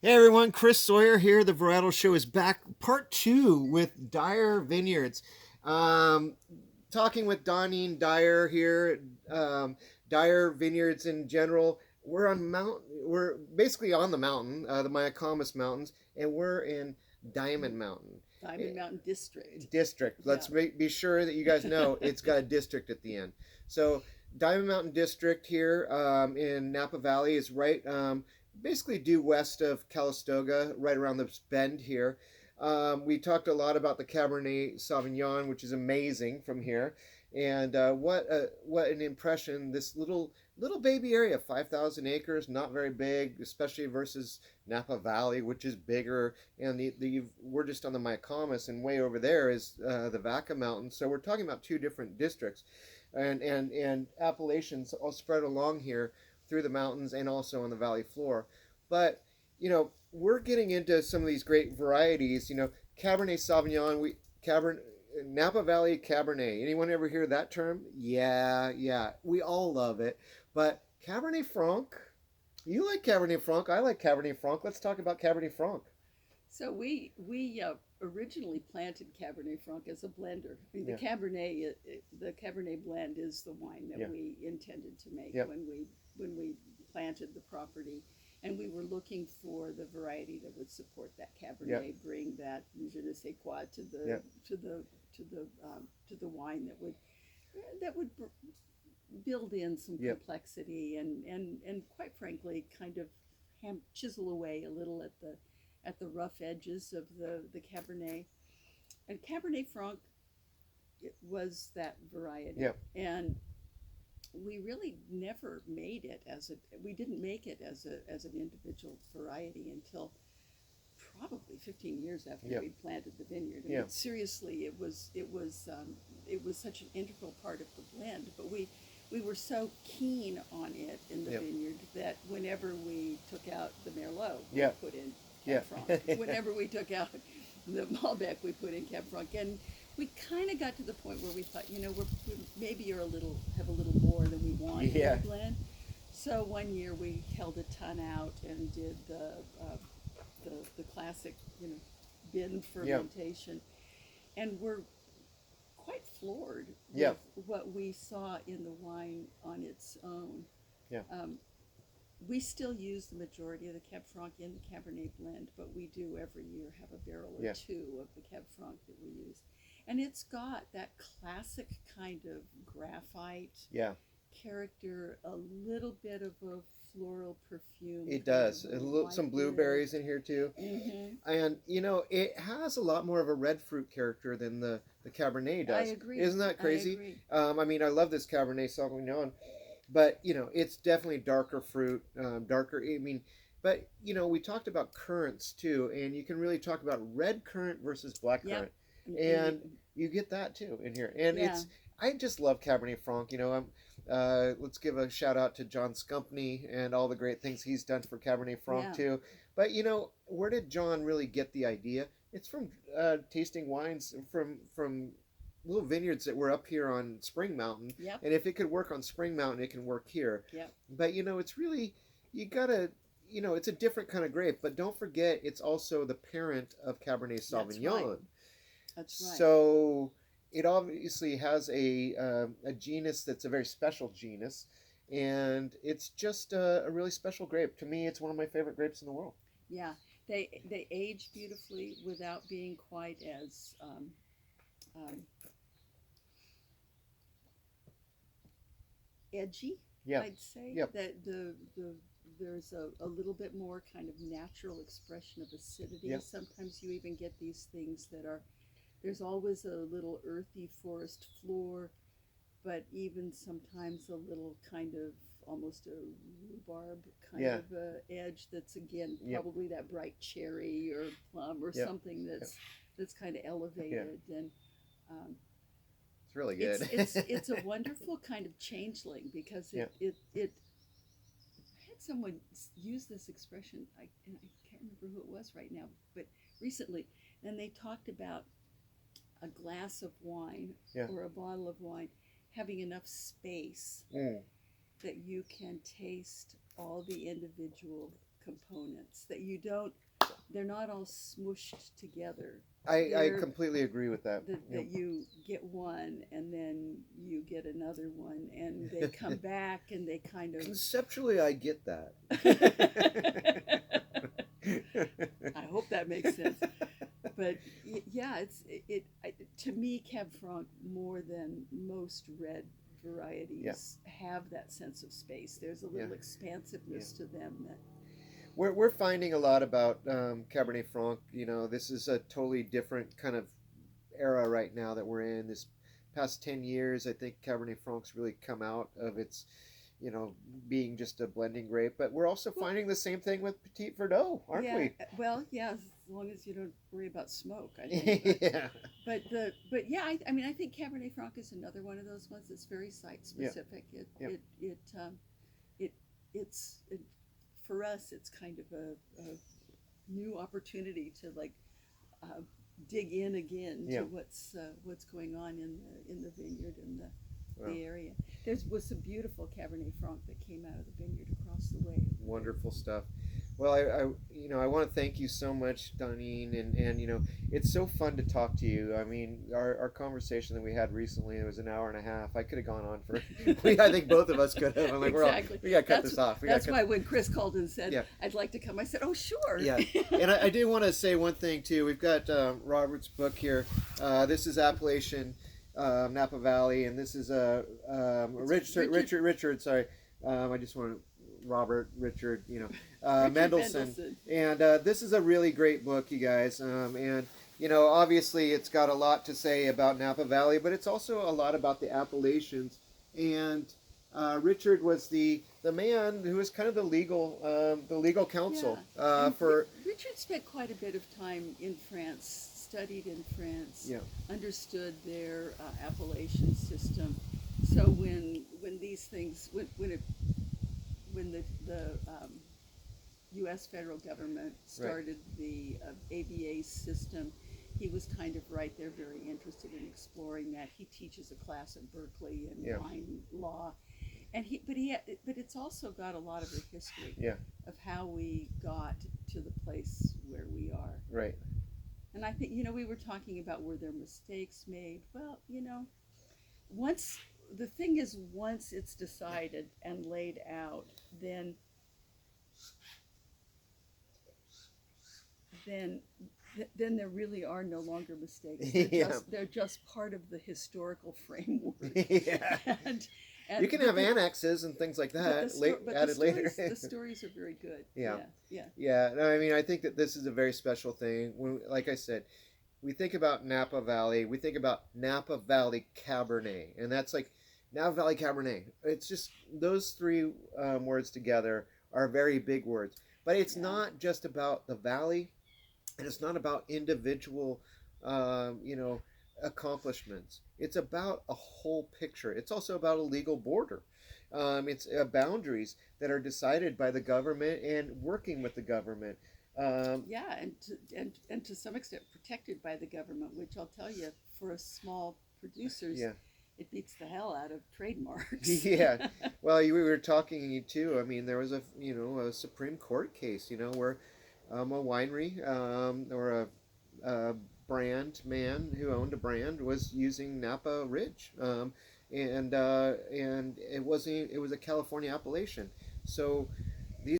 Hey everyone, Chris Sawyer here. The Varietal Show is back, part two with Dyer Vineyards. Um, Talking with Dawnine Dyer here. Dyer Vineyards in general. We're on mountain. We're basically on the mountain, the Mayacamas Mountains, and we're in Diamond Mountain Diamond Mountain District. District. Yeah. Let's be sure that you guys know it's got a district at the end. So Diamond Mountain District here in Napa Valley is right, basically due west of Calistoga, right around this bend here. We talked a lot about the Cabernet Sauvignon, which is amazing from here, and what an impression this little baby area, 5,000 acres, not very big, especially versus Napa Valley, which is bigger, and we're just on the Mayacamas, and way over there is the Vaca Mountains. So we're talking about two different districts, and appellations all spread along here through the mountains and also on the valley floor. But we're getting into some of these great varieties. Cabernet Sauvignon, Cabernet Napa Valley Cabernet. Anyone ever hear that term? Yeah, yeah. We all love it. But Cabernet Franc, you like Cabernet Franc. I like Cabernet Franc. Let's talk about Cabernet Franc. So we originally planted Cabernet Franc as a blender. I mean, Yeah, the Cabernet blend is the wine that yeah, we intended to make yeah, when we planted the property, and we were looking for the variety that would support that yeah, Cabernet, bring that je ne sais quoi yeah, to the to the wine that would build in some yeah, complexity and quite frankly kind of chisel away a little at the rough edges of the Cabernet. And Cabernet Franc, it was that variety. yeah, And we really never made it as a we didn't make it as an individual variety until probably 15 years after yeah, we planted the vineyard. I yeah, mean, seriously, it was such an integral part of the blend. But we were so keen on it in the yeah, vineyard that whenever we took out the Merlot, we yeah, put in yeah, Cab Franc. Whenever we took out the Malbec, we put in Cab Franc. And we kind of got to the point where we thought, we maybe have a little more than we want in yeah, the blend. So one year we held a ton out and did the classic, bin yeah, fermentation, and we're quite floored yeah, with what we saw in the wine on its own. yeah, Um, we still use the majority of the Cab Franc in the Cabernet blend, but we do every year have a barrel or yeah, two of the Cab Franc that we use. And it's got that classic kind of graphite yeah. character, a little bit of a floral perfume, It kind of does. a Some white lid. blueberries in here too, Mm-hmm. and it has a lot more of a red fruit character than the Cabernet I does. agree. Isn't that I crazy? agree. I mean, I love this Cabernet Sauvignon, but it's definitely darker fruit, darker. I mean, but we talked about currants too, and you can really talk about red currant versus black Yep. currant, And and you get that too in here. And yeah, I just love Cabernet Franc. Let's give a shout out to John Scumpney and all the great things he's done for Cabernet Franc yeah, too. But where did John really get the idea? It's from tasting wines from little vineyards that were up here on Spring Mountain, yep, and if it could work on Spring Mountain, it can work here. yep. But it's really, you gotta, it's a different kind of grape. But don't forget, it's also the parent of Cabernet That's right. Sauvignon. That's right. So it obviously has a genus that's a very special genus, and it's just a really special grape. To me, it's one of my favorite grapes in the world. Yeah, they age beautifully without being quite as um, edgy. Yeah, I'd say yep, that there's a little bit more kind of natural expression of acidity. yep, Sometimes you even get these things that are there's always a little earthy forest floor, but even sometimes a little kind of almost a rhubarb kind yeah, of edge that's again yep, probably that bright cherry or plum or yep, something yep, that's kind of yeah. elevated. And um, It's really it's good. it's it's a wonderful kind of changeling because Yeah, it I had someone use this expression, and I can't remember who it was right now, but recently, and they talked about a glass of wine yeah, or a bottle of wine having enough space mm, that you can taste all the individual components that you don't. They're not all smooshed together. I They're- completely agree with that. that you get one and then you get another one and they come back and they kind of. Conceptually, I get that. I hope that makes sense. But yeah, to me, Cab Franc, more than most red varieties, have that sense of space. There's a little expansiveness to them that. We're finding a lot about Cabernet Franc. You know, this is a totally different kind of era right now that we're in. This past 10 years, I think Cabernet Franc's really come out of its, you know, being just a blending grape. But we're also finding the same thing with Petit Verdot, aren't we? Well, yeah, as long as you don't worry about smoke, I think. Yeah. But yeah, I mean, I think Cabernet Franc is another one of those ones that's very site specific. It's for us, it's kind of a new opportunity to like dig in again to what's going on in the vineyard and the area. There was some beautiful Cabernet Franc that came out of the vineyard across the way. Wonderful stuff. Well, I want to thank you so much, Dawnine, and you know, it's so fun to talk to you. I mean, our conversation that we had recently, it was an hour and a half. I could have gone on for, I think both of us could have. I'm like, exactly. we got to cut this off. That's why when Chris called and said, I'd like to come, I said, oh, sure. Yeah, and I did want to say one thing too. We've got Robert's book here. This is Appellation Napa Valley, and this is Richard. Sorry, I just want to. Richard, you know, Mendelson. And this is a really great book, you guys. And, you know, obviously it's got a lot to say about Napa Valley, but it's also a lot about the appellations. And Richard was the man who was kind of the legal counsel for. Richard spent quite a bit of time in France, studied in France, understood their appellation system. So when these things, when the U.S. federal government started the AVA system, he was kind of right there, very interested in exploring that. He teaches a class at Berkeley in wine law, and but it's also got a lot of the history of how we got to the place where we are. Right. And I think, you know, we were talking about were there mistakes made? Well, you know, once it's decided and laid out, then there really are no longer mistakes. They're just part of the historical framework. And you can have annexes and things like that added later. The stories are very good. Yeah. No, I mean, I think that this is a very special thing. When, like I said, we think about Napa Valley, we think about Napa Valley Cabernet, and that's like Napa Valley Cabernet. It's just those three words together are very big words. But it's not just about the valley, and it's not about individual, accomplishments. It's about a whole picture. It's also about a legal border. It's boundaries that are decided by the government and working with the government. And to some extent protected by the government, which I'll tell you, for us small producers, it beats the hell out of trademarks. Well, we were talking too. I mean, there was a Supreme Court case, where a winery or a brand man who owned a brand was using Napa Ridge, and it was a California appellation. So